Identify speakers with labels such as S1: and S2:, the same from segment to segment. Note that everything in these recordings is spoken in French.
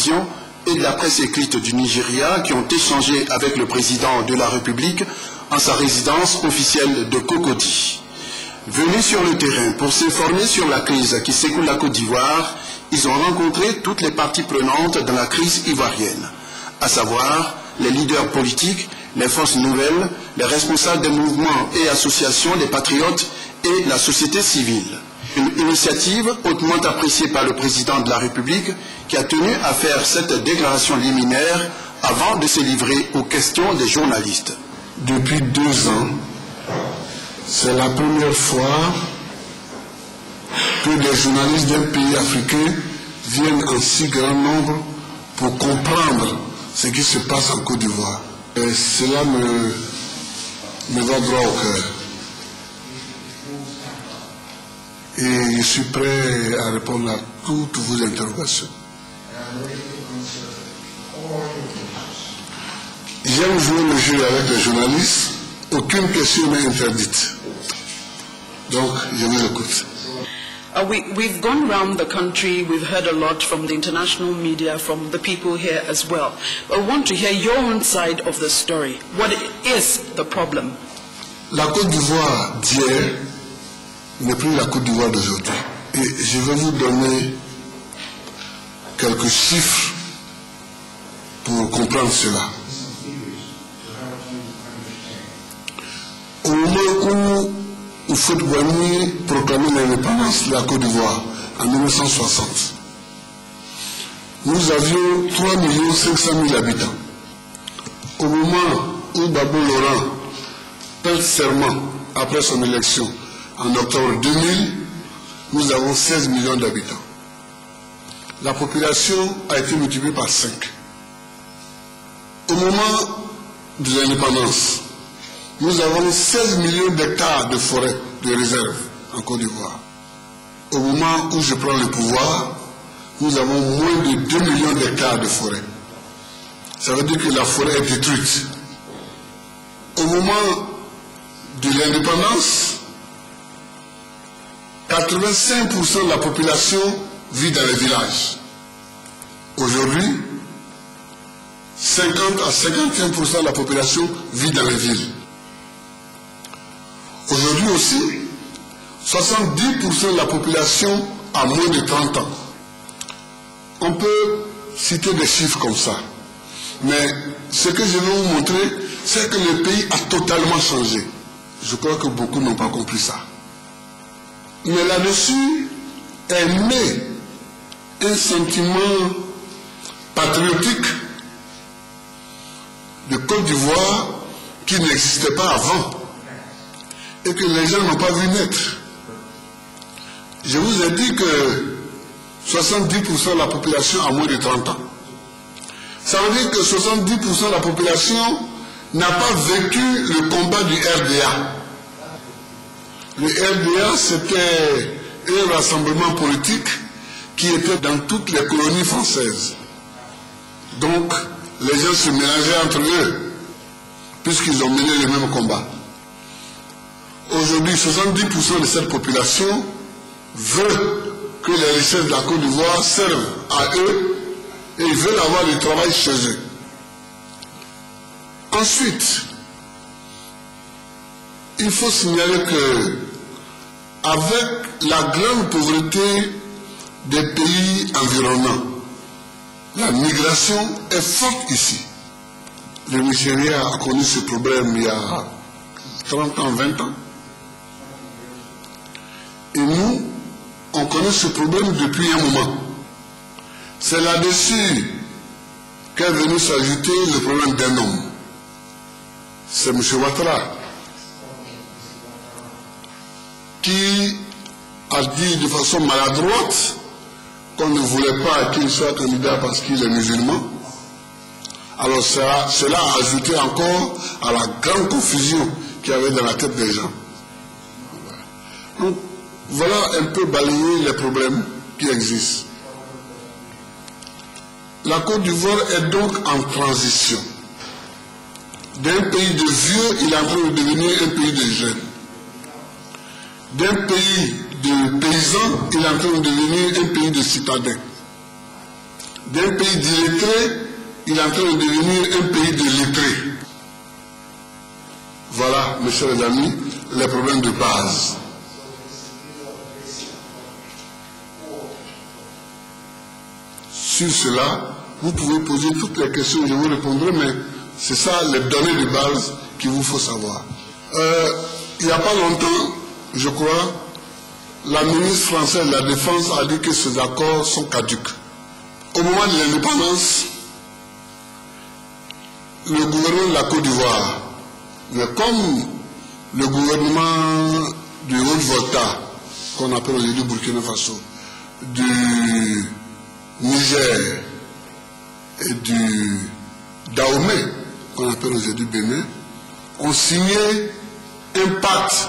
S1: télévision et de la presse écrite du Nigeria qui ont échangé avec le président de la République en sa résidence officielle de Cocody. Venus sur le terrain pour s'informer sur la crise qui secoue la Côte d'Ivoire, ils ont rencontré toutes les parties prenantes dans la crise ivoirienne, à savoir les leaders politiques, les forces nouvelles, les responsables des mouvements et associations des patriotes et la société civile. Une initiative hautement appréciée par le président de la République qui a tenu à faire cette déclaration liminaire avant de se livrer aux questions des journalistes.
S2: Depuis 2 ans, c'est la première fois que des journalistes d'un pays africain viennent en si grand nombre pour comprendre ce qui se passe en Côte d'Ivoire. Et cela me va droit au cœur. Et je suis prêt à répondre à toutes vos interrogations. J'aime jouer le jeu avec les journalistes. Aucune question n'est interdite. Donc, je vous écoute.
S3: We've gone around the country, we've heard a lot from the international media, from the people here as well. I want to hear your own side of the story. What is the problem?
S2: La Côte d'Ivoire d'hier n'est plus la Côte d'Ivoire d'aujourd'hui. Et je vais vous donner quelques chiffres pour comprendre cela. Au moment où Houphouët-Boigny proclamait l'indépendance de la Côte d'Ivoire en 1960, nous avions 3 500 000 habitants. Au moment où Babou Laurent prête serment après son élection en octobre 2000, nous avons 16 millions d'habitants. La population a été multipliée par 5. Au moment de l'indépendance, nous avons 16 millions d'hectares de forêt de réserve en Côte d'Ivoire. Au moment où je prends le pouvoir, nous avons moins de 2 millions d'hectares de forêt. Ça veut dire que la forêt est détruite. Au moment de l'indépendance, 85% de la population vit dans les villages. Aujourd'hui, 50 à 51% de la population vit dans les villes. Aujourd'hui aussi, 70% de la population a moins de 30 ans. On peut citer des chiffres comme ça. Mais ce que je veux vous montrer, c'est que le pays a totalement changé. Je crois que beaucoup n'ont pas compris ça. Mais là-dessus est né un sentiment patriotique de Côte d'Ivoire qui n'existait pas avant et que les gens n'ont pas vu naître. Je vous ai dit que 70% de la population a moins de 30 ans. Ça veut dire que 70% de la population n'a pas vécu le combat du RDA. Le RDA, c'était un rassemblement politique qui était dans toutes les colonies françaises. Donc, les gens se mélangeaient entre eux, puisqu'ils ont mené le même combat. Aujourd'hui, 70% de cette population veut que les richesses de la Côte d'Ivoire servent à eux et ils veulent avoir du travail chez eux. Ensuite, il faut signaler que avec la grande pauvreté des pays environnants, la migration est forte ici. Le Nigeria a connu ce problème il y a 30 ans, 20 ans. Et nous, on connaît ce problème depuis un moment. C'est là-dessus qu'est venu s'ajouter le problème d'un homme. C'est M. Ouattara qui a dit de façon maladroite qu'on ne voulait pas qu'il soit candidat parce qu'il est musulman. Alors cela a ajouté encore à la grande confusion qu'il y avait dans la tête des gens. Donc, voilà un peu balayer les problèmes qui existent. La Côte d'Ivoire est donc en transition. D'un pays de vieux, il est en train de devenir un pays de jeunes. D'un pays de paysans, il est en train de devenir un pays de citadins. d'un pays d'illettrés, il est en train de devenir un pays de lettrés. Voilà, mes chers amis, les problèmes de base. Sur cela, vous pouvez poser toutes les questions, je vous répondrai, mais c'est ça les données de base qu'il vous faut savoir. Il n'y a pas longtemps, je crois, la ministre française de la Défense a dit que ces accords sont caducs. Au moment de l'indépendance, le gouvernement de la Côte d'Ivoire, mais comme le gouvernement du Haute-Volta, qu'on appelle aujourd'hui Burkina Faso, du Niger et du Dahomey, qu'on appelle aujourd'hui Bénin, ont signé un pacte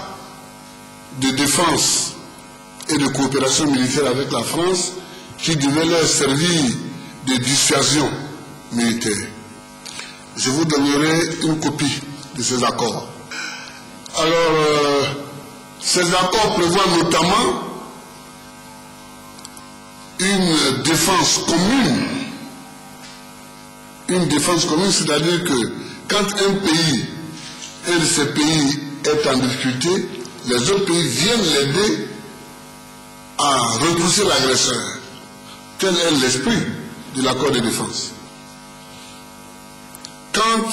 S2: de défense et de coopération militaire avec la France qui devait leur servir de dissuasion militaire. Je vous donnerai une copie de ces accords. Alors, ces accords prévoient notamment une défense commune. Une défense commune, c'est-à-dire que quand un de ces pays est en difficulté, les autres pays viennent l'aider à repousser l'agresseur. Tel est l'esprit de l'accord de défense. Quand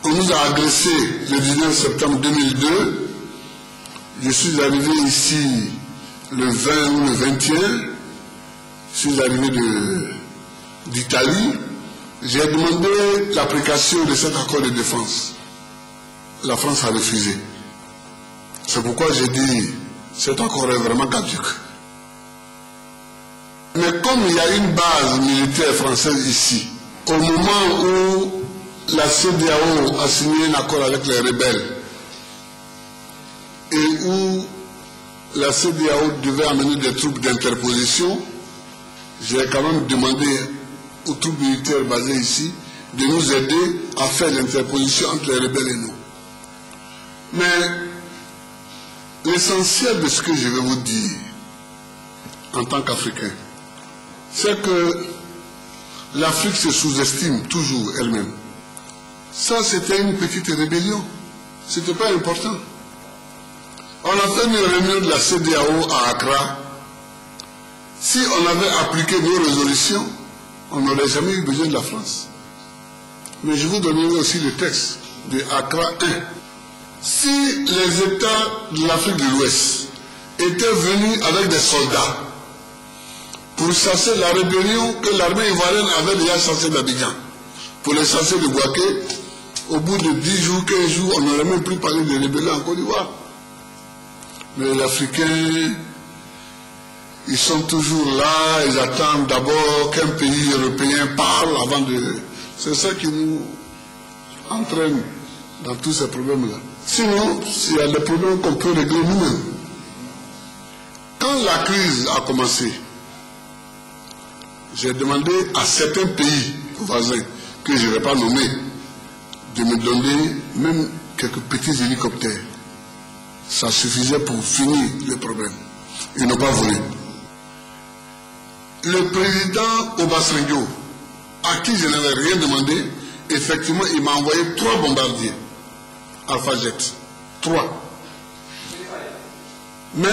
S2: on nous a agressés le 19 septembre 2002, je suis arrivé ici le 20 ou le 21, je suis arrivé d'Italie, j'ai demandé l'application de cet accord de défense. La France a refusé. C'est pourquoi j'ai dit, cet accord est vraiment caduc. Mais comme il y a une base militaire française ici, au moment où la CEDEAO a signé un accord avec les rebelles et où la CEDEAO devait amener des troupes d'interposition, j'ai quand même demandé aux troupes militaires basées ici de nous aider à faire l'interposition entre les rebelles et nous. Mais l'essentiel de ce que je vais vous dire en tant qu'Africain, c'est que l'Afrique se sous-estime toujours elle-même. Ça, c'était une petite rébellion. Ce n'était pas important. On a fait une réunion de la CEDEAO à Accra. Si on avait appliqué nos résolutions, on n'aurait jamais eu besoin de la France. Mais je vous donnerai aussi le texte de Accra 1. Si les États de l'Afrique de l'Ouest étaient venus avec des soldats pour chasser la rébellion que l'armée ivoirienne avait déjà chassée d'Abidjan, pour les chasser de Bouaké, au bout de 10 jours, 15 jours, on n'aurait même plus parlé de rébellion en Côte d'Ivoire. Mais les Africains, ils sont toujours là, ils attendent d'abord qu'un pays européen parle avant de... C'est ça qui nous entraîne dans tous ces problèmes-là. Sinon, il y a des problèmes qu'on peut régler nous-mêmes. Quand la crise a commencé, j'ai demandé à certains pays voisins, que je ne vais pas nommer, de me donner même quelques petits hélicoptères. Ça suffisait pour finir le problème. Ils n'ont pas voulu. Le président Obasanjo, à qui je n'avais rien demandé, effectivement, il m'a envoyé 3 bombardiers Alpha Jet. 3. Mais,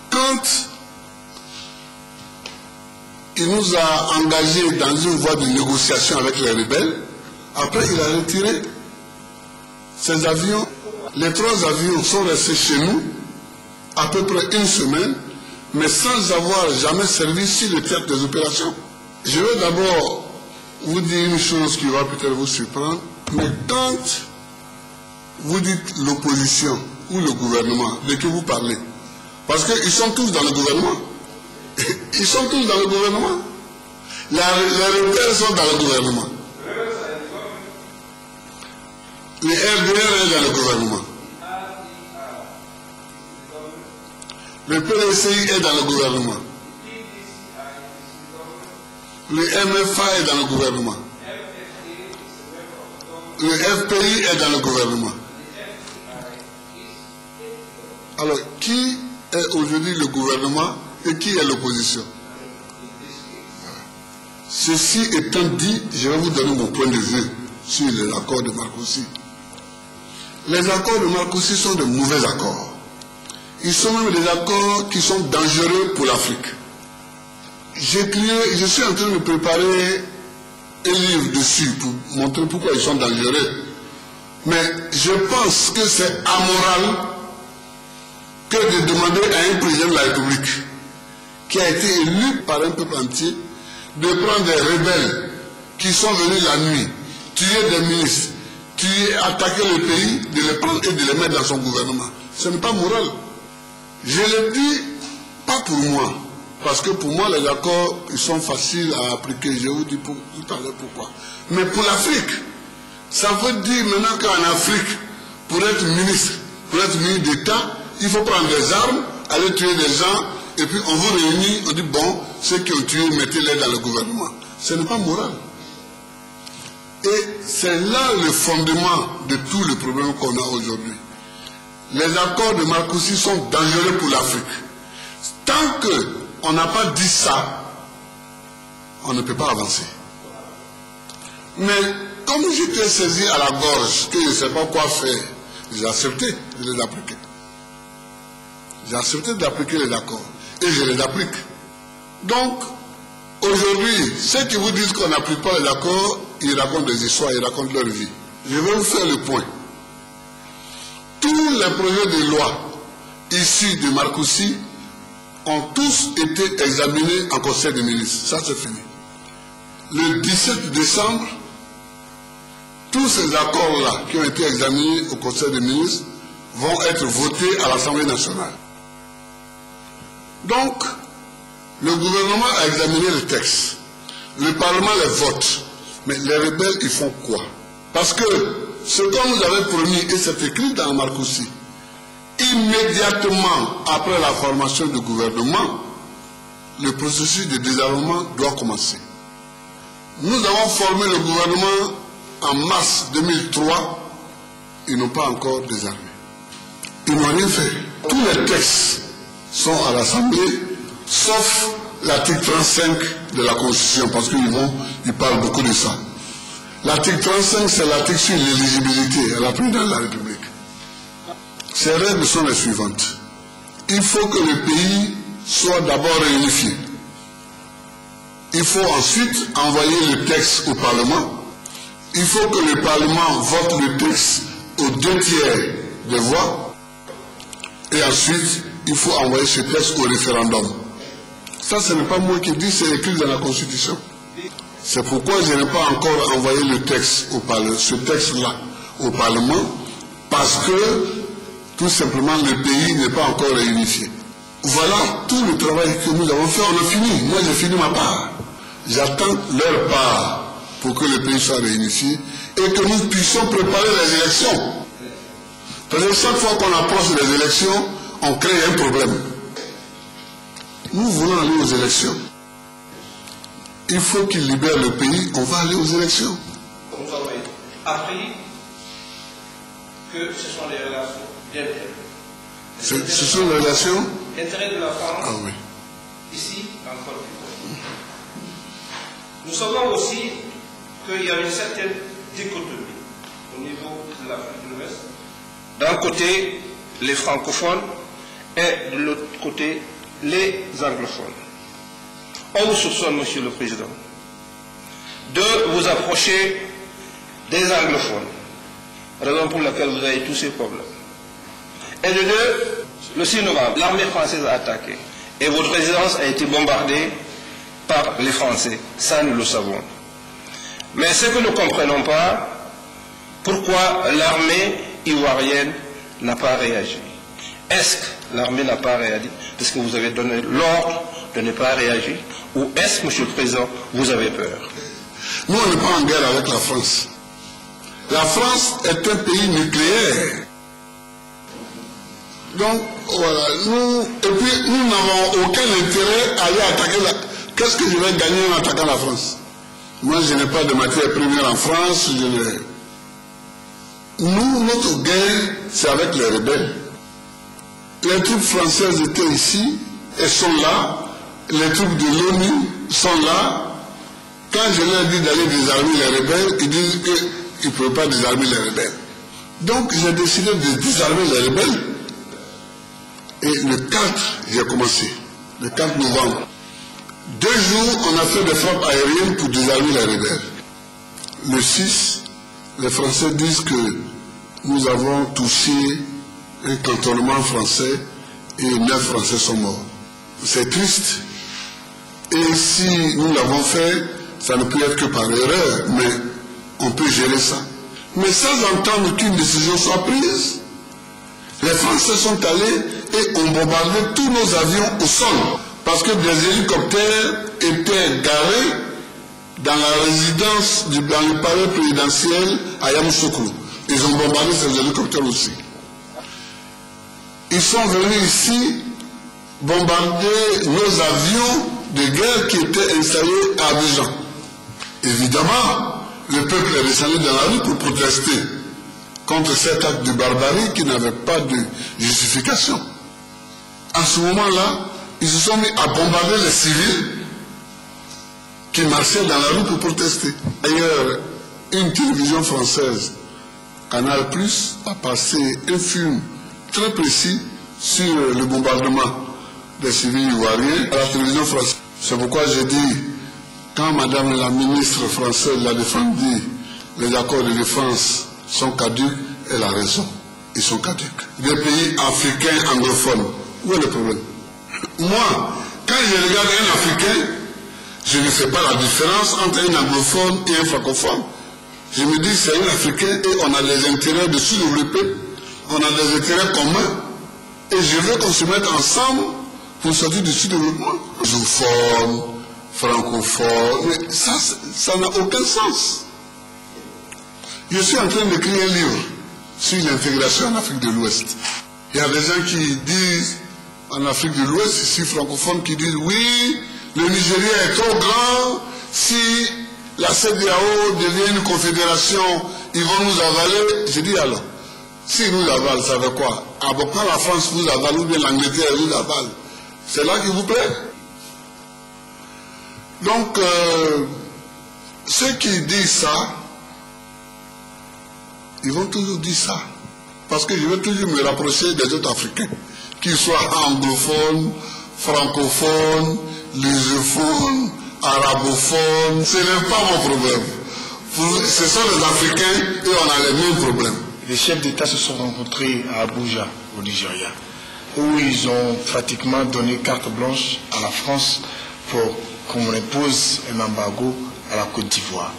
S2: quand il nous a engagés dans une voie de négociation avec les rebelles, après il a retiré ces avions. Les 3 avions sont restés chez nous à peu près une semaine, mais sans avoir jamais servi sur le théâtre des opérations. Je vais d'abord vous dire une chose qui va peut-être vous surprendre, mais quand vous dites l'opposition ou le gouvernement, de qui vous parlez? Parce qu'ils sont tous dans le gouvernement. Ils sont tous dans le gouvernement. Les rebelles sont dans le gouvernement. Les RDR est dans le gouvernement. Le PDCI est dans le gouvernement. Le MFA est dans le gouvernement. Le FPI est dans le gouvernement. Alors, qui est aujourd'hui le gouvernement et qui est l'opposition? Ceci étant dit, je vais vous donner mon point de vue sur les accords de Marcoussis. Les accords de Marcoussis sont de mauvais accords. Ils sont même des accords qui sont dangereux pour l'Afrique. Je suis en train de préparer un livre dessus pour montrer pourquoi ils sont dangereux. Mais je pense que c'est amoral que de demander à un président de la République qui a été élu par un peuple entier de prendre des rebelles qui sont venus la nuit, tuer des ministres, attaquer le pays, de les prendre et de les mettre dans son gouvernement. Ce n'est pas moral. Je le dis pas pour moi, parce que pour moi les accords ils sont faciles à appliquer. Je vous dis tout à l'heure pourquoi. Mais pour l'Afrique, ça veut dire maintenant qu'en Afrique, pour être ministre d'État, il faut prendre des armes, aller tuer des gens, et puis on vous réunit, on dit bon, ceux qui ont tué, mettez-les dans le gouvernement. Ce n'est pas moral. Et c'est là le fondement de tous les problèmes qu'on a aujourd'hui. Les accords de Marcoussis sont dangereux pour l'Afrique. Tant qu'on n'a pas dit ça, on ne peut pas avancer. Mais comme j'étais saisi à la gorge, que je ne sais pas quoi faire, j'ai accepté de les appliquer. J'ai accepté d'appliquer les accords. Et je les applique. Donc, aujourd'hui, ceux qui vous disent qu'on n'applique pas les accords, ils racontent des histoires, ils racontent leur vie. Je vais vous faire le point. Tous les projets de loi issus de Marcoussis ont tous été examinés en Conseil des ministres. Ça, c'est fini. Le 17 décembre, tous ces accords-là qui ont été examinés au Conseil des ministres vont être votés à l'Assemblée nationale. Donc, le gouvernement a examiné le texte. Le Parlement les vote. Mais les rebelles, ils font quoi? Parce que ce qu'on nous avait promis, et c'est écrit dans Marcoussis, immédiatement après la formation du gouvernement, le processus de désarmement doit commencer. Nous avons formé le gouvernement en mars 2003, ils n'ont pas encore désarmé. Ils n'ont rien fait. Tous les textes sont à l'Assemblée, sauf l'article 35 de la Constitution, parce qu'ils parlent beaucoup de ça. L'article 35, c'est l'article sur l'éligibilité à la présidence de la République. Ces règles sont les suivantes. Il faut que le pays soit d'abord réunifié. Il faut ensuite envoyer le texte au Parlement. Il faut que le Parlement vote le texte aux 2/3 des voix. Et ensuite, il faut envoyer ce texte au référendum. Ça, ce n'est pas moi qui dis, c'est écrit dans la Constitution. C'est pourquoi je n'ai pas encore envoyé le texte au Parlement, ce texte-là au Parlement, parce que tout simplement le pays n'est pas encore réunifié. Voilà tout le travail que nous avons fait, on a fini. Moi j'ai fini ma part. J'attends leur part pour que le pays soit réunifié et que nous puissions préparer les élections. Parce que chaque fois qu'on approche des élections, on crée un problème. Nous voulons aller aux élections. Il faut qu'ils libèrent le pays, on va aller aux élections.
S4: Nous avons appris que ce sont les relations d'intérêt.
S2: Ce sont les relations
S4: d'intérêt de la France,
S2: oui.
S4: Ici, en Côte d'Ivoire. Nous savons aussi qu'il y a une certaine dichotomie au niveau de l'Afrique de l'Ouest. D'un côté, les francophones et de l'autre côté, les anglophones. On vous soupçonne, Monsieur le Président, de vous approcher des anglophones, raison pour laquelle vous avez tous ces problèmes. Et de deux, le 6 novembre, l'armée française a attaqué et votre résidence a été bombardée par les Français. Ça, nous le savons. Mais ce que nous ne comprenons pas, pourquoi l'armée ivoirienne n'a pas réagi. Est-ce que l'armée n'a pas réagi parce que vous avez donné l'ordre de ne pas réagir? Ou est-ce, Monsieur le Président, vous avez peur?
S2: Nous, on n'est pas en guerre avec la France. La France est un pays nucléaire. Donc, voilà. Et puis, nous n'avons aucun intérêt à aller attaquer la... Qu'est-ce que je vais gagner en attaquant la France? Moi, je n'ai pas de matière première en France. Nous, notre guerre, c'est avec les rebelles. Les troupes françaises étaient ici, elles sont là. Les troupes de l'ONU sont là. Quand je leur dis d'aller désarmer les rebelles, ils disent qu'ils ne peuvent pas désarmer les rebelles. Donc j'ai décidé de désarmer les rebelles. Et le 4, j'ai commencé. Le 4 novembre. 2 jours, on a fait des frappes aériennes pour désarmer les rebelles. Le 6, les Français disent que nous avons touché un cantonnement français et 9 Français sont morts. C'est triste. Et si nous l'avons fait, ça ne peut être que par erreur, mais on peut gérer ça. Mais sans entendre qu'une décision soit prise, les Français sont allés et ont bombardé tous nos avions au sol. Parce que des hélicoptères étaient garés dans la résidence, dans le palais présidentiel à Yamoussoukro. Ils ont bombardé ces hélicoptères aussi. Ils sont venus ici bombarder nos avions de guerre qui étaient installés à Abidjan. Évidemment, le peuple est descendu dans la rue pour protester contre cet acte de barbarie qui n'avait pas de justification. À ce moment-là, ils se sont mis à bombarder les civils qui marchaient dans la rue pour protester. D'ailleurs, une télévision française, Canal+, a passé un film très précis sur le bombardement des civils ivoiriens à la télévision française. C'est pourquoi j'ai dit, quand Madame la ministre française l'a défendu, les accords de défense sont caducs, elle a raison. Ils sont caducs. Des pays africains anglophones, où est le problème? Moi, quand je regarde un Africain, je ne fais pas la différence entre un anglophone et un francophone. Je me dis, c'est un Africain et on a des intérêts de sous-développer, on a des intérêts communs, et je veux qu'on se mette ensemble pour sortir du sous-développement. Anglophone, francophone, mais ça n'a aucun sens. Je suis en train d'écrire un livre sur l'intégration en Afrique de l'Ouest. Il y a des gens qui disent, en Afrique de l'Ouest, ici francophones, qui disent, oui, le Nigeria est trop grand, si la CEDEAO devient une confédération, ils vont nous avaler. Je dis alors, s'ils nous avalent, ça veut quoi? Ah bon, quand la France vous avale ou bien l'Angleterre vous avale, c'est là qu'il vous plaît? Donc, ceux qui disent ça, ils vont toujours dire ça. Parce que je vais toujours me rapprocher des autres Africains, qu'ils soient anglophones, francophones, lusophones, arabophones. Ce n'est pas mon problème. Ce sont les Africains et on a les mêmes problèmes.
S5: Les chefs d'État se sont rencontrés à Abuja, au Nigeria, où ils ont pratiquement donné carte blanche à la France pour qu'on impose un embargo à la Côte d'Ivoire.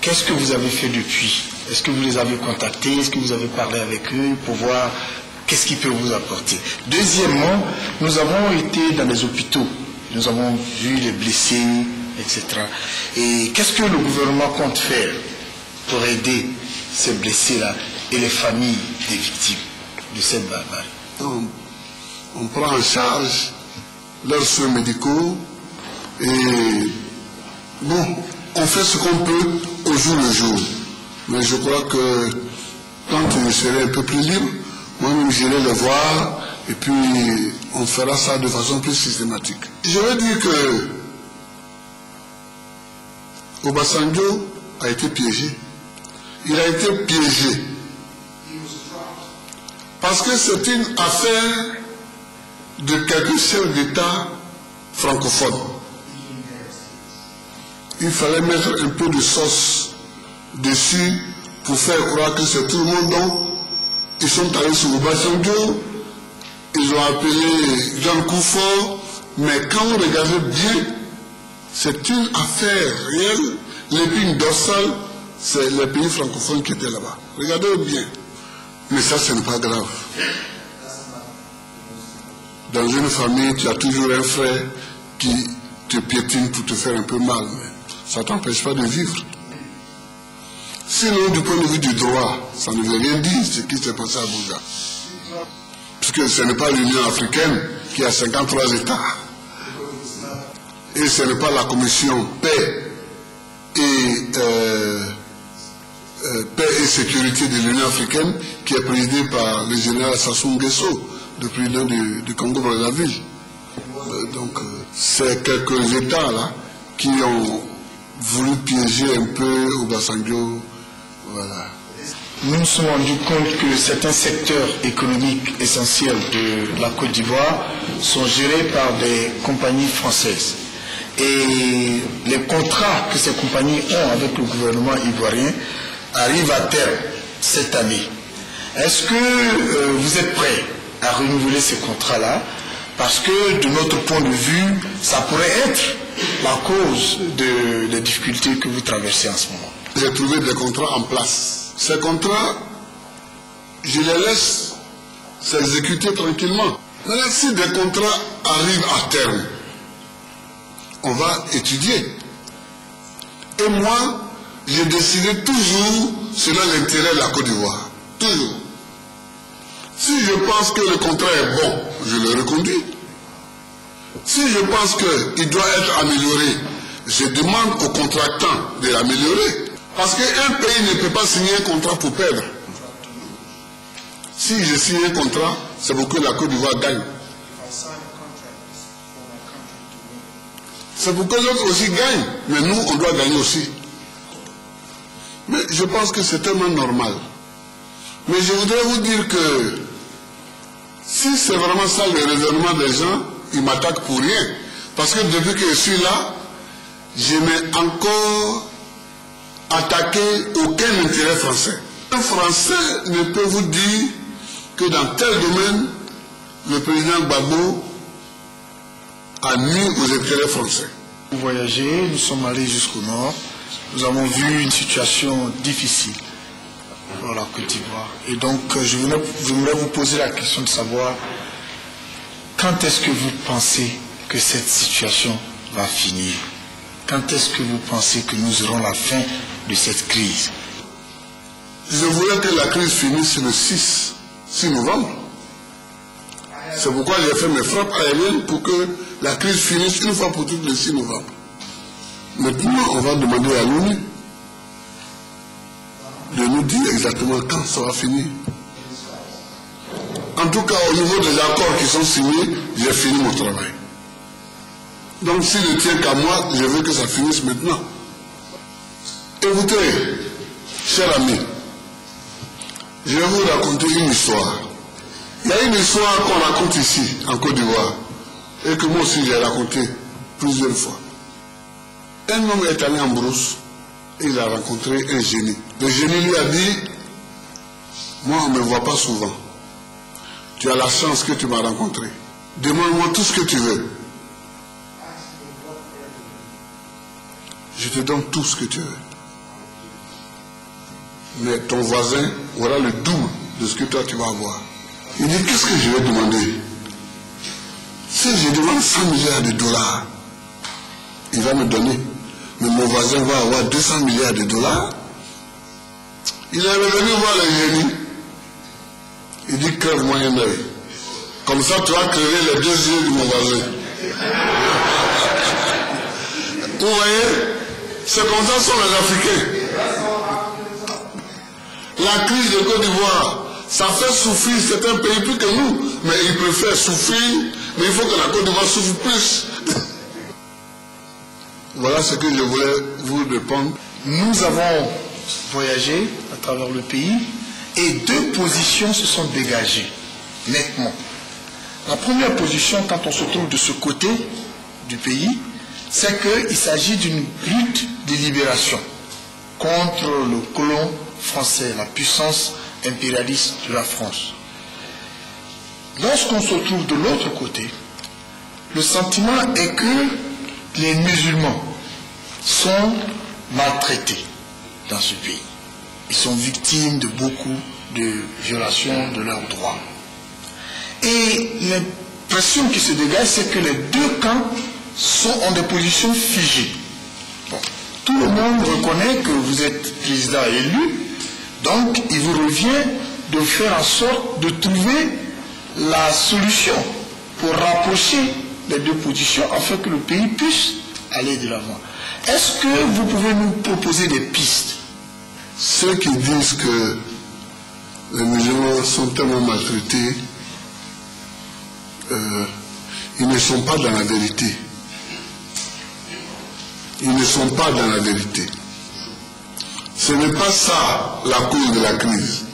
S5: Qu'est-ce que vous avez fait depuis? Est-ce que vous les avez contactés? Est-ce que vous avez parlé avec eux pour voir qu'est-ce qu'ils peuvent vous apporter? Deuxièmement, nous avons été dans les hôpitaux. Nous avons vu les blessés, etc. Et qu'est-ce que le gouvernement compte faire pour aider ces blessés-là et les familles des victimes de cette barbarie?
S2: On prend en charge leurs soins médicaux et bon, on fait ce qu'on peut au jour le jour. Mais je crois que quand je serai un peu plus libre, moi-même j'irai le voir et puis on fera ça de façon plus systématique. Je veux dire que Obasanjo a été piégé. Il a été piégé parce que c'est une affaire de quelques chefs d'État francophones. Il fallait mettre un peu de sauce dessus pour faire croire que c'est tout le monde. Donc, ils sont allés sur Obasanjo, ils ont appelé John Kufuor, mais quand vous regardez bien, c'est une affaire réelle. L'épine dorsale, c'est les pays francophones qui étaient là-bas. Regardez bien. Mais ça, ce n'est pas grave. Dans une famille, tu as toujours un frère qui te piétine pour te faire un peu mal, mais ça ne t'empêche pas de vivre. Sinon, du point de vue du droit, ça ne veut rien dire ce qui s'est passé à Abuja. Puisque ce n'est pas l'Union africaine qui a 53 États. Et ce n'est pas la commission paix et sécurité de l'Union africaine qui est présidée par le général Sassou Nguesso, le président du Congo-Brazzaville. Donc, c'est quelques États là qui ont voulu piéger un peu Obasanjo. Voilà.
S5: Nous nous sommes rendus compte que certains secteurs économiques essentiels de la Côte d'Ivoire sont gérés par des compagnies françaises. Et les contrats que ces compagnies ont avec le gouvernement ivoirien arrivent à terme cette année. Est-ce que vous êtes prêts à renouveler ces contrats-là? Parce que de notre point de vue, ça pourrait être la cause des difficultés que vous traversez en ce moment.
S2: J'ai trouvé des contrats en place. Ces contrats, je les laisse s'exécuter tranquillement. Maintenant, si des contrats arrivent à terme, on va étudier. Et moi, j'ai décidé toujours selon l'intérêt de la Côte d'Ivoire. Toujours. Si je pense que le contrat est bon, je le reconduis. Si je pense qu'il doit être amélioré, je demande aux contractants de l'améliorer. Parce qu'un pays ne peut pas signer un contrat pour perdre. Si je signe un contrat, c'est pour que la Côte d'Ivoire gagne. C'est pour que l'autre aussi gagne. Mais nous, on doit gagner aussi. Mais je pense que c'est tellement normal. Mais je voudrais vous dire que si c'est vraiment ça le raisonnement des gens, ils m'attaquent pour rien. Parce que depuis que je suis là, je n'ai encore attaqué aucun intérêt français. Un Français ne peut vous dire que dans tel domaine, le président Gbagbo a nuit aux intérêts français.
S5: Vous voyagez, nous sommes allés jusqu'au nord, nous avons vu une situation difficile pour la Côte d'Ivoire. Et donc, je voudrais vous poser la question de savoir quand est-ce que vous pensez que cette situation va finir? Quand est-ce que vous pensez que nous aurons la fin de cette crise?
S2: Je voulais que la crise finisse le 6 novembre. C'est pourquoi j'ai fait mes frappes aériennes pour que la crise finisse une fois pour toutes le 6 novembre. Maintenant, on va demander à l'ONU de nous dire exactement quand ça va finir. En tout cas, au niveau des accords qui sont signés, j'ai fini mon travail. Donc, s'il ne tient qu'à moi, je veux que ça finisse maintenant. Écoutez, chers amis, je vais vous raconter une histoire. Il y a une histoire qu'on raconte ici, en Côte d'Ivoire, et que moi aussi j'ai raconté plusieurs fois. Un homme est allé en brousse et il a rencontré un génie. Le génie lui a dit, moi on ne me voit pas souvent. Tu as la chance que tu m'as rencontré. Demande-moi tout ce que tu veux. Je te donne tout ce que tu veux. Mais ton voisin aura le double de ce que toi tu vas avoir. Il dit, qu'est-ce que je vais demander? Si je demande 100 milliards de dollars, il va me donner. Mais mon voisin va avoir 200 milliards de dollars. Il est revenu voir le génie. Il dit, crève-moi un œil. Comme ça, tu vas crever les deux yeux de mon voisin. Vous voyez, c'est comme ça sont les Africains. La crise de Côte d'Ivoire, ça fait souffrir certains pays plus que nous, mais ils préfèrent souffrir, mais il faut que la Côte d'Ivoire souffre plus. Voilà ce que je voulais vous répondre.
S5: Nous avons voyagé à travers le pays et deux positions se sont dégagées nettement. La première position, quand on se trouve de ce côté du pays, c'est qu'il s'agit d'une lutte de libération contre le colon français, la puissance impérialiste de la France. Lorsqu'on se trouve de l'autre côté, le sentiment est que les musulmans sont maltraités dans ce pays. Ils sont victimes de beaucoup de violations de leurs droits. Et l'impression qui se dégage, c'est que les deux camps ont des positions figées. Bon. Tout le monde reconnaît que vous êtes président élu, donc il vous revient de faire en sorte de trouver la solution pour rapprocher les deux positions afin que le pays puisse aller de l'avant. Est-ce que vous pouvez nous proposer des pistes?
S2: Ceux qui disent que les musulmans sont tellement maltraités, ils ne sont pas dans la vérité. ils ne sont pas dans la vérité. Ce n'est pas ça la cause de la crise.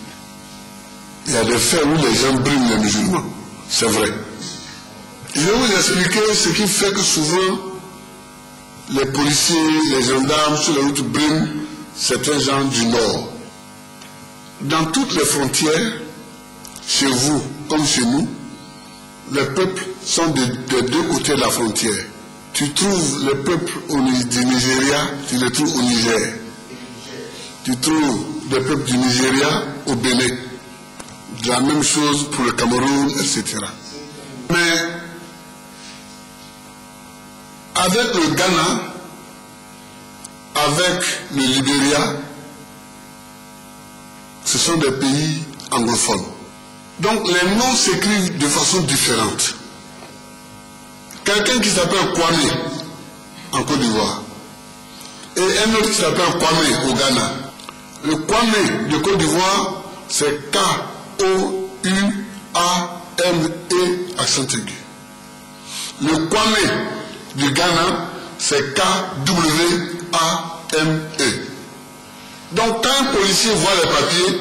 S2: Il y a des faits où les gens briment les musulmans, c'est vrai. Je vais vous expliquer ce qui fait que souvent les policiers, les gendarmes sur les routes briment certains gens du Nord. Dans toutes les frontières, chez vous comme chez nous, les peuples sont des deux côtés de la frontière. Tu trouves les peuples du Nigeria, tu les trouves au Niger. Tu trouves des peuples du Nigeria au Bénin. De la même chose pour le Cameroun, etc. Mais avec le Ghana, avec le Libéria, ce sont des pays anglophones. Donc les noms s'écrivent de façon différente. Quelqu'un qui s'appelle Kwame en Côte d'Ivoire et un autre qui s'appelle Kwame au Ghana. Le Kwame de Côte d'Ivoire, c'est K-O-U-A-M-E accent aigu. Le Kwame du Ghana, c'est K-W-A-M-E. Donc quand un policier voit les papiers,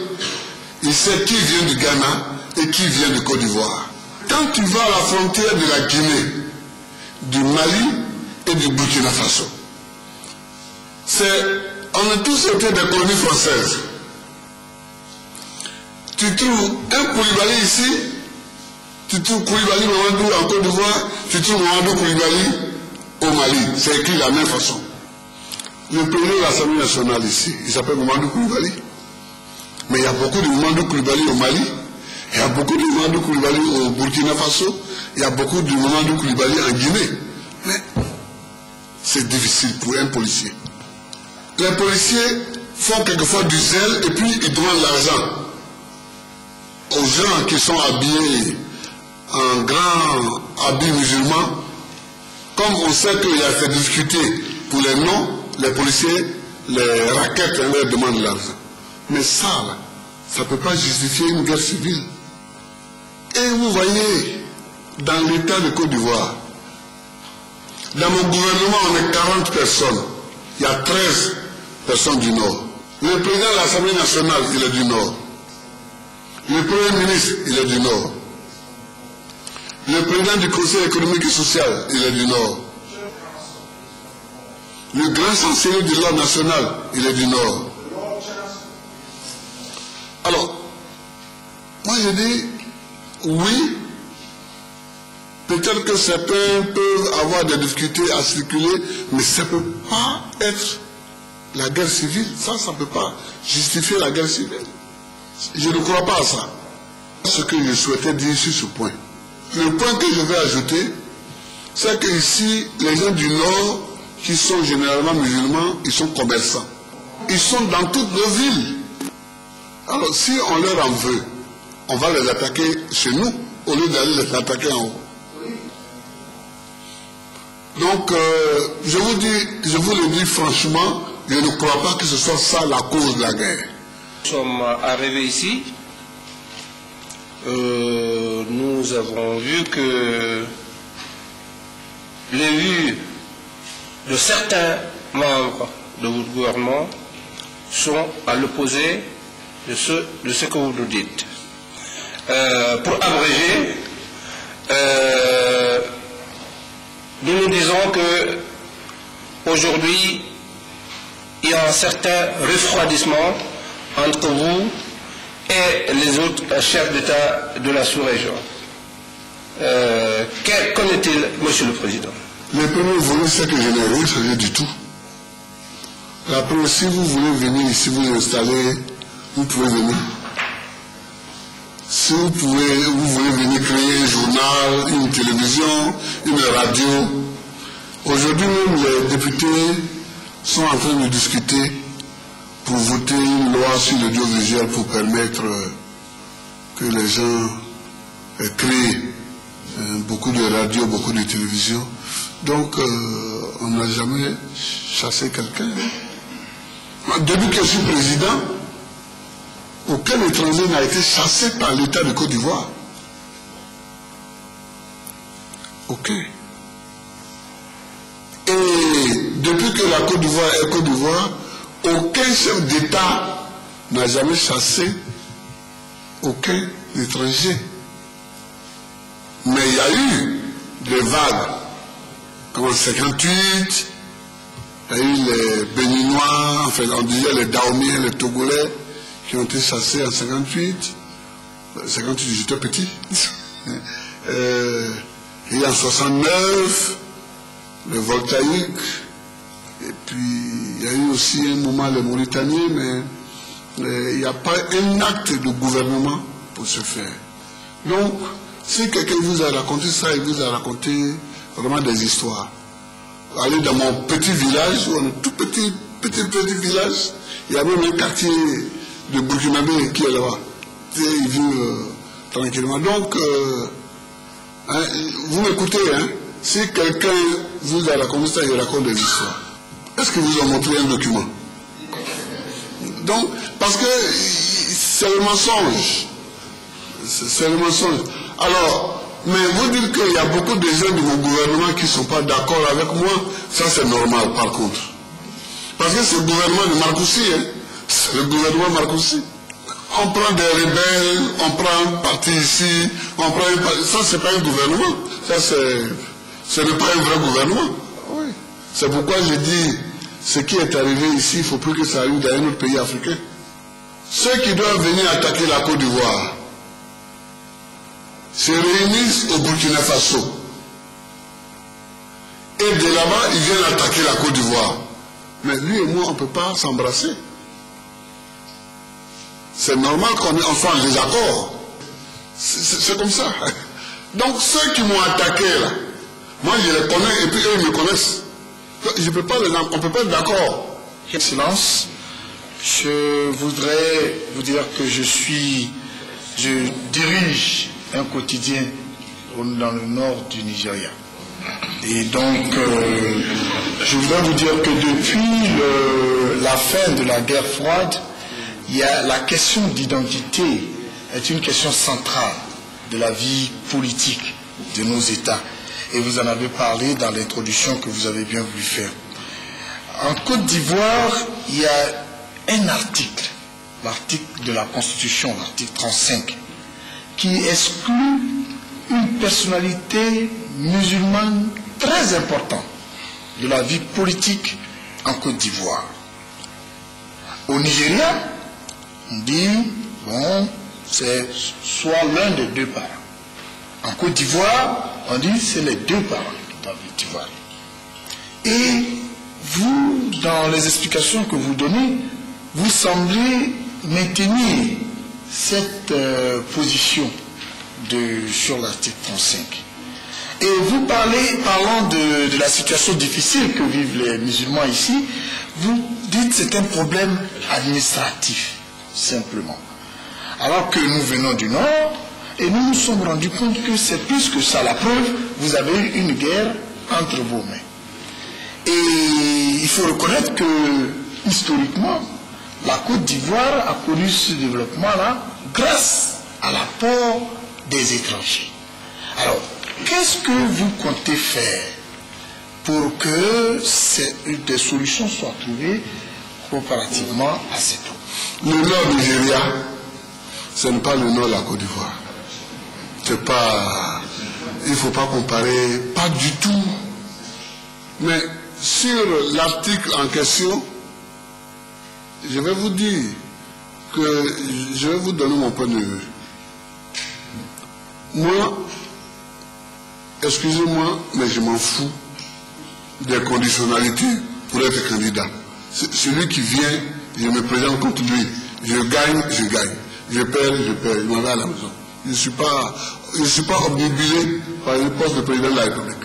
S2: il sait qui vient du Ghana et qui vient de Côte d'Ivoire. Quand tu vas à la frontière de la Guinée, du Mali et du Burkina Faso, on a tous été des colonies françaises. Tu trouves un Koulibaly ici, tu trouves Koulibaly Mamadou en Côte d'Ivoire, tu trouves Mamadou Koulibaly au Mali. C'est écrit de la même façon. Le président de l'Assemblée nationale ici, il s'appelle Mamadou Koulibaly. Mais il y a beaucoup de Mamadou Koulibaly au Mali, il y a beaucoup de Mamadou Koulibaly au Burkina Faso, il y a beaucoup de Mamadou Koulibaly en Guinée. Mais c'est difficile pour un policier. Les policiers font quelquefois du zèle et puis ils demandent l'argent aux gens qui sont habillés en grand habit musulman. Comme on sait qu'il y a cette difficulté pour les noms, les policiers, les raquettes, on leur demande l'argent. Mais ça, ça ne peut pas justifier une guerre civile. Et vous voyez, dans l'État de Côte d'Ivoire, dans mon gouvernement, on est 40 personnes. Il y a 13 personnes du Nord. Le président de l'Assemblée nationale, il est du Nord. Le Premier ministre, il est du Nord. Le président du Conseil économique et social, il est du Nord. Le grand chancelier de l'ordre national, il est du Nord. Alors, moi je dis, oui, peut-être que certains peuvent avoir des difficultés à circuler, mais ça ne peut pas être la guerre civile. Ça ne peut pas justifier la guerre civile. Je ne crois pas à ça. Ce que je souhaitais dire sur ce point. Le point que je vais ajouter, c'est qu'ici, les gens du Nord, qui sont généralement musulmans, ils sont commerçants. Ils sont dans toutes nos villes. Alors, si on leur en veut, on va les attaquer chez nous, au lieu d'aller les attaquer en haut. Donc, je vous le dis franchement, je ne crois pas que ce soit ça la cause de la guerre.
S4: Nous sommes arrivés ici, nous avons vu que les vues de certains membres de votre gouvernement sont à l'opposé de ce que vous nous dites. Pour abréger, nous disons que aujourd'hui, il y a un certain refroidissement entre vous et les autres chefs d'État de la sous-région. Qu'en est-il, Monsieur le Président?
S2: Le premier volet, c'est que je n'ai rien changé du tout. Après, si vous voulez venir ici, vous installer, vous pouvez venir. Si vous voulez venir créer un journal, une télévision, une radio. Aujourd'hui même, les députés sont en train de discuter pour voter une loi sur l'audiovisuel pour permettre que les gens créent beaucoup de radios, beaucoup de télévisions. Donc, on n'a jamais chassé quelqu'un. Depuis que je suis président, aucun étranger n'a été chassé par l'État de Côte d'Ivoire. Aucun. Et depuis que que la Côte d'Ivoire est Côte d'Ivoire, aucun chef d'État n'a jamais chassé aucun étranger. Mais il y a eu des vagues, comme en 58, il y a eu les Béninois, enfin on disait les Daomiens, les Togolais, qui ont été chassés en 58. 58, j'étais petit. Et en 69, le voltaïque. Et puis, il y a eu aussi un moment les Mauritaniens, mais il n'y a pas un acte de gouvernement pour ce faire. Donc, si quelqu'un vous a raconté ça, il vous a raconté vraiment des histoires. Allez dans mon petit village, où on est tout petit village, il y a même un quartier de Burkinabé qui est là-bas. Il vit tranquillement. Donc, vous m'écoutez, hein? Si quelqu'un vous a raconté ça, il raconte des histoires. Est-ce que vous ont montré un document? Donc, parce que c'est le mensonge. C'est le mensonge. Alors, mais vous dites qu'il y a beaucoup de gens de mon gouvernement qui ne sont pas d'accord avec moi, ça c'est normal par contre. Parce que c'est le gouvernement de Marcoussi, hein? C'est le gouvernement Marcoussi. On prend des rebelles, on prend un parti ici, on prend un parti... Ça, c'est pas un gouvernement. Ça, ce n'est pas un vrai gouvernement. Oui. C'est pourquoi je dis, ce qui est arrivé ici, il ne faut plus que ça arrive dans un autre pays africain. Ceux qui doivent venir attaquer la Côte d'Ivoire se réunissent au Burkina Faso. Et de là-bas, ils viennent attaquer la Côte d'Ivoire. Mais lui et moi, on ne peut pas s'embrasser. C'est normal qu'on soit en désaccord. C'est comme ça. Donc ceux qui m'ont attaqué là, moi je les connais et puis eux ils me connaissent. Je peux pas on ne peut pas être d'accord.
S5: Excellence, je voudrais vous dire que je dirige un quotidien dans le nord du Nigeria. Et donc, je voudrais vous dire que depuis la fin de la guerre froide, il y a la question d'identité est une question centrale de la vie politique de nos États. Et vous en avez parlé dans l'introduction que vous avez bien voulu faire. En Côte d'Ivoire, il y a un article, l'article de la Constitution, l'article 35, qui exclut une personnalité musulmane très importante de la vie politique en Côte d'Ivoire. Au Nigeria, on dit, bon, c'est soit l'un des deux parents. En Côte d'Ivoire, on dit c'est les deux parents dans Côte d'Ivoire. Et vous, dans les explications que vous donnez, vous semblez maintenir cette position sur l'article 35. Et vous parlant de la situation difficile que vivent les musulmans ici, vous dites que c'est un problème administratif, simplement. Alors que nous venons du Nord, et nous nous sommes rendus compte que c'est plus que ça. La preuve, vous avez eu une guerre entre vos mains. Et il faut reconnaître que, historiquement, la Côte d'Ivoire a connu ce développement-là grâce à l'apport des étrangers. Alors, qu'est-ce que vous comptez faire pour que des solutions soient trouvées comparativement à cette eau?
S2: Le nord Nigeria, ce n'est pas le nord de la Côte d'Ivoire. C'est pas... Il ne faut pas comparer, pas du tout. Mais sur l'article en question, je vais vous dire que je vais vous donner mon point de vue. Moi, excusez-moi, mais je m'en fous des conditionnalités pour être candidat. Celui qui vient, je me présente contre lui. Je gagne, je gagne. Je perds, je perds. Je m'en vais à la maison. Je ne suis pas obnubilé par le poste de président de la République.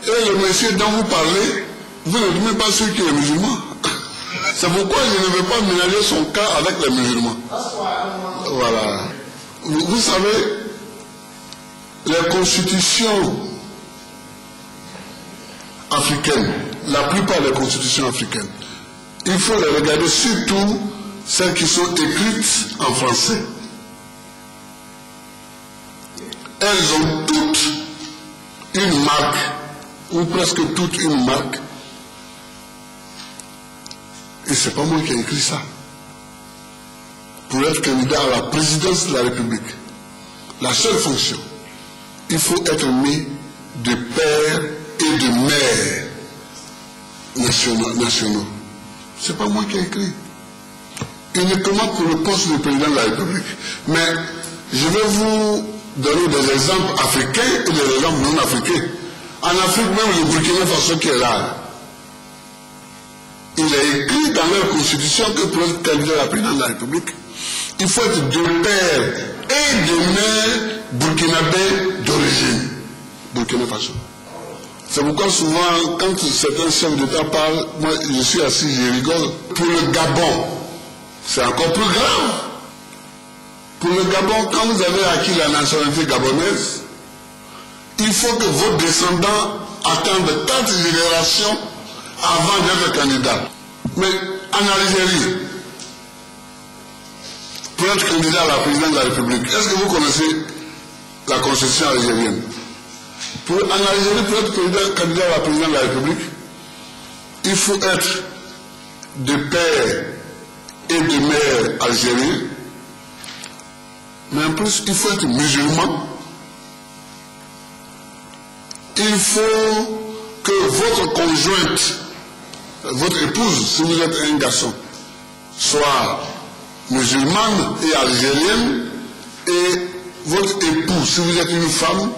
S2: Et le monsieur dont vous parlez, vous ne dites même pas celui qui est musulman. C'est pourquoi je ne veux pas mélanger son cas avec les musulmans. Voilà. Vous savez, les constitutions africaines, la plupart des constitutions africaines, il faut les regarder, surtout celles qui sont écrites en français. Elles ont toutes une marque, ou presque toutes une marque, Et ce n'est pas moi qui ai écrit ça. Pour être candidat à la présidence de la République, la seule fonction, il faut être né de père et de mère nationaux. Ce n'est pas moi qui ai écrit. Uniquement pour le poste de président de la République. Mais je vais vous donner des exemples africains et des exemples non africains. En Afrique, même le Burkina Faso qui est là, il est écrit dans leur constitution que pour être candidat à la présidence de la République, il faut être de père et de mère burkinabé d'origine. Burkina Faso. C'est pourquoi souvent, quand certains chefs d'État parlent, moi je suis assis, je rigole. Pour le Gabon, c'est encore plus grave. Pour le Gabon, quand vous avez acquis la nationalité gabonaise, il faut que vos descendants attendent 4 générations avant d'être candidat. Mais en Algérie, pour être candidat à la présidence de la République, est-ce que vous connaissez la constitution algérienne? En Algérie, pour être candidat à la présidence de la République, il faut être de père et de mère algérien, mais en plus, il faut être musulman. Il faut que votre conjointe, votre épouse, si vous êtes un garçon, soit musulmane et algérienne, et votre époux, si vous êtes une femme,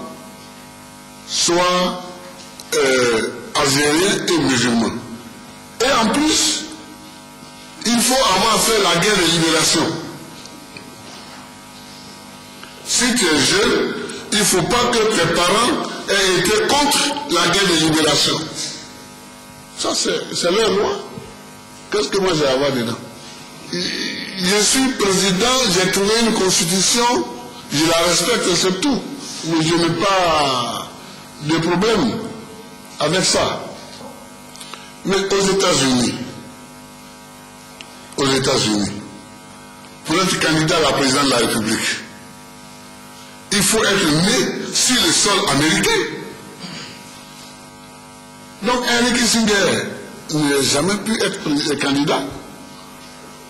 S2: soit algérien et musulman. Et en plus, il faut avoir fait la guerre de libération. Si tu es jeune, il ne faut pas que tes parents aient été contre la guerre de libération. Ça, c'est leur loi. Qu'est-ce que moi j'ai à voir dedans? Je suis président, j'ai trouvé une constitution, je la respecte, c'est tout. Mais je n'ai pas de problème avec ça. Mais aux États-Unis, pour être candidat à la présidence de la République, il faut être né sur le sol américain. Donc Henry Kissinger n'a jamais pu être candidat.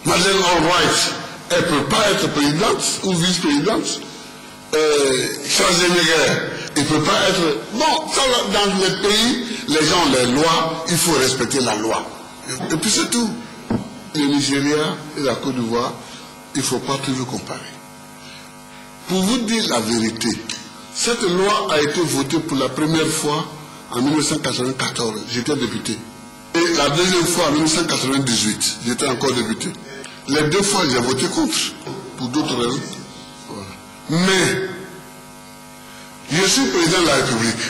S2: Madeleine Albright, elle ne peut pas être présidente ou vice-présidente. Schwarzenegger, il ne peut pas être... Non, ça, dans les pays, les gens ont les lois, il faut respecter la loi. Et puis c'est tout. Le Nigeria et la Côte d'Ivoire, il ne faut pas toujours comparer. Pour vous dire la vérité, cette loi a été votée pour la première fois en 1994, j'étais député. Et la deuxième fois en 1998, j'étais encore député. Les 2 fois, j'ai voté contre, pour d'autres raisons. Voilà. Mais, je suis président de la République.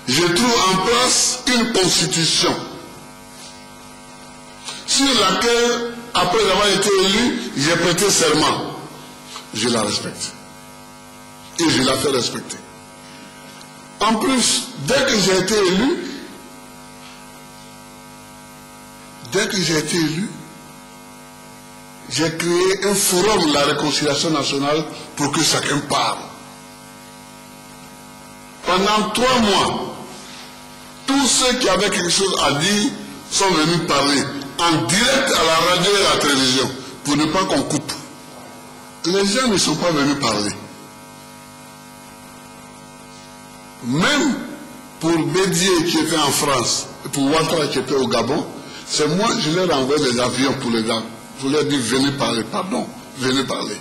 S2: Je trouve en place une constitution sur laquelle, après avoir été élu, j'ai prêté serment. Je la respecte. Et je la fais respecter. En plus, dès que j'ai été élu, j'ai créé un forum de la réconciliation nationale pour que chacun parle. Pendant 3 mois, tous ceux qui avaient quelque chose à dire sont venus parler en direct à la radio et à la télévision pour ne pas qu'on coupe. Les gens ne sont pas venus parler. Même pour Bédier qui était en France et pour Ouattara qui était au Gabon, c'est moi, je leur envoie des avions pour les gens. Je leur dis, venez parler. Pardon, venez parler.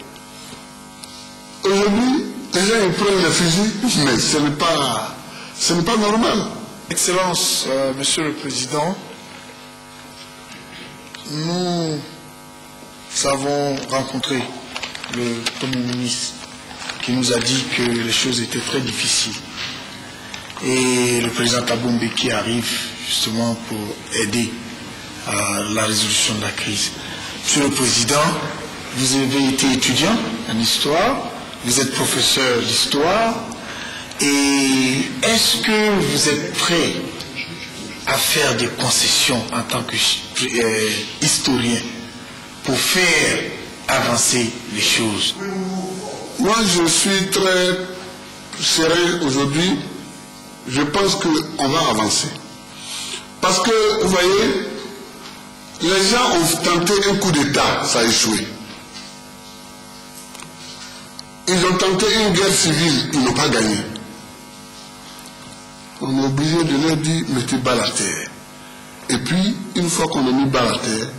S2: Aujourd'hui, les gens ils prennent les fusils, mais ce n'est pas normal.
S5: Excellence, Monsieur le Président, nous avons rencontré le Premier ministre qui nous a dit que les choses étaient très difficiles. Et le président Thabo Mbeki arrive justement pour aider à la résolution de la crise. Monsieur le Président, vous avez été étudiant en histoire, vous êtes professeur d'histoire, et est-ce que vous êtes prêt à faire des concessions en tant qu'historien pour faire avancer les choses?
S2: Moi, je suis très serein aujourd'hui. Je pense qu'on va avancer. Parce que, vous voyez, Les gens ont tenté un coup d'État, ça a échoué. Ils ont tenté une guerre civile, ils n'ont pas gagné. On est obligé de leur dire, mettez balle à terre. Et puis, une fois qu'on a mis balle à terre,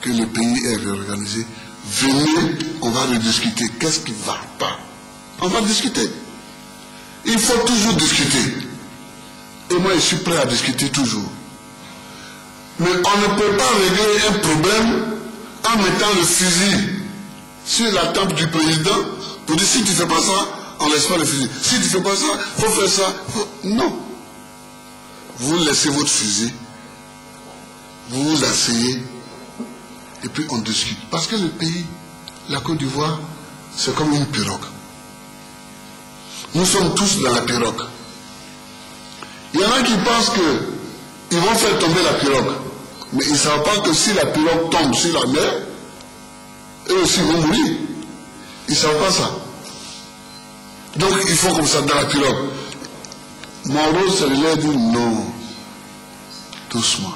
S2: que le pays est réorganisé, venez, on va rediscuter. Qu'est-ce qui ne va pas? On va discuter. Il faut toujours discuter. Et moi, je suis prêt à discuter toujours. Mais on ne peut pas régler un problème en mettant le fusil sur la table du président pour dire si tu ne fais pas ça, on ne laisse pas le fusil. Si tu ne fais pas ça, il faut faire ça. Non. Vous laissez votre fusil, vous vous asseyez, et puis on discute. Parce que le pays, la Côte d'Ivoire, c'est comme une pirogue. Nous sommes tous dans la pirogue. Il y en a qui pensent qu'ils vont faire tomber la pirogue. Mais ils ne savent pas que si la pirogue tombe sur la mer, eux aussi vont mourir. Ils ne savent pas ça. Donc il faut comme ça dans la pirogue. Mon rôle, c'est de leur dire non. Doucement.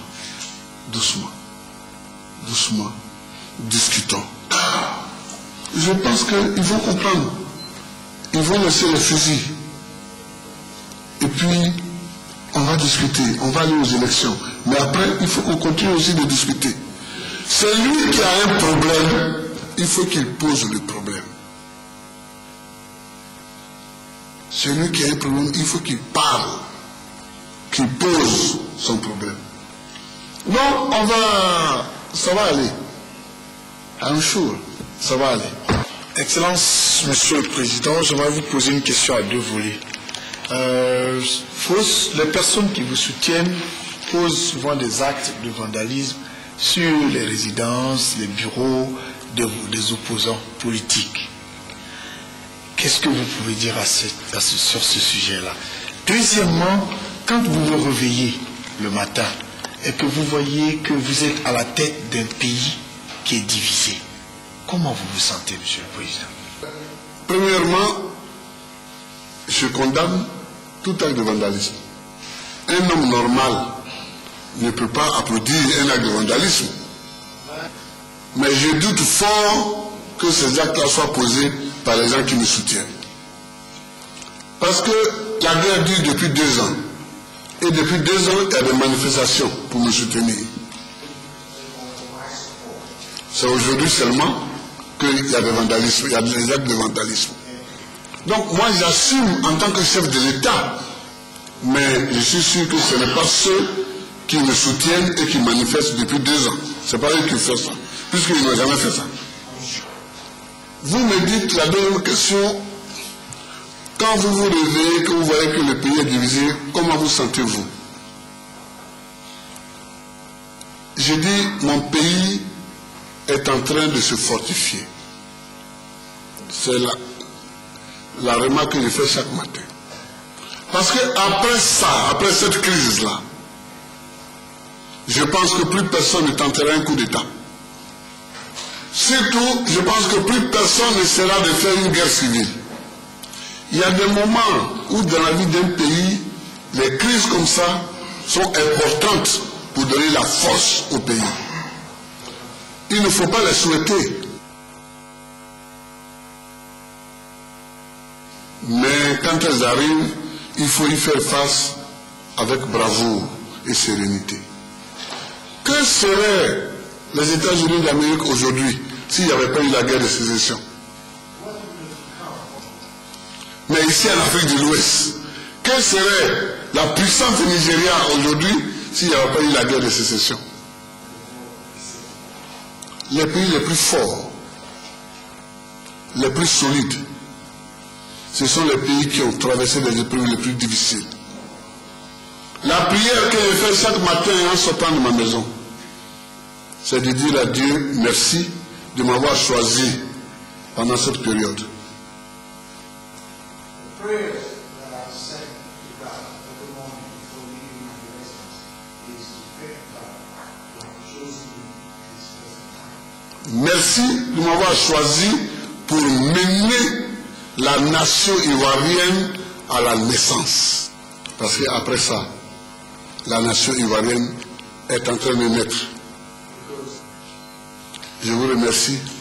S2: Doucement. Doucement. Discutons. Je pense qu'ils vont comprendre. Ils vont laisser les fusils. Et puis, on va discuter. On va aller aux élections. Mais après, il faut qu'on continue aussi de discuter. C'est lui qui a un problème. Il faut qu'il pose le problème. C'est lui qui a un problème. Il faut qu'il parle. Qu'il pose son problème. Non, ça va aller. I'm sure, ça va aller.
S5: Excellence, Monsieur le Président, j'aimerais vous poser une question à deux volets. Les personnes qui vous soutiennent posent souvent des actes de vandalisme sur les résidences, les bureaux des opposants politiques. Qu'est-ce que vous pouvez dire sur ce sujet-là? Deuxièmement, quand vous vous réveillez le matin et que vous voyez que vous êtes à la tête d'un pays qui est divisé, comment vous vous sentez, Monsieur le Président?
S2: Premièrement, je condamne tout acte de vandalisme. Un homme normal ne peut pas applaudir un acte de vandalisme. Mais je doute fort que ces actes-là soient posés par les gens qui me soutiennent. Parce que la guerre dure depuis 2 ans. Et depuis 2 ans, il y a des manifestations pour me soutenir. C'est aujourd'hui seulement qu'il y a des vandalismes, il y a des actes de vandalisme. Donc moi j'assume en tant que chef de l'État, mais je suis sûr que ce n'est pas ceux qui me soutiennent et qui manifestent depuis 2 ans. Ce n'est pas eux qui font ça, puisqu'ils n'ont jamais fait ça. Vous me dites la deuxième question, quand vous vous réveillez, que vous voyez que le pays est divisé, comment vous sentez-vous? Je dis, mon pays est en train de se fortifier. C'est la remarque que je fais chaque matin. Parce qu'après ça, après cette crise-là, je pense que plus personne ne tentera un coup d'État. Surtout, je pense que plus personne n'essaiera de faire une guerre civile. Il y a des moments où dans la vie d'un pays, les crises comme ça sont importantes pour donner la force au pays. Il ne faut pas les souhaiter. Mais quand elles arrivent, il faut y faire face avec bravoure et sérénité. Que seraient les États-Unis d'Amérique aujourd'hui s'il n'y avait pas eu la guerre de sécession? Mais ici en Afrique de l'Ouest, quelle serait la puissance du Nigeria aujourd'hui s'il n'y avait pas eu la guerre de sécession? Les pays les plus forts, les plus solides, ce sont les pays qui ont traversé les épreuves les plus difficiles. La prière que je fais chaque matin en sortant de ma maison, c'est de dire à Dieu merci de m'avoir choisi pendant cette période. Merci de m'avoir choisi pour mener la nation ivoirienne à la naissance. Parce qu'après ça, la nation ivoirienne est en train de naître. Je vous remercie.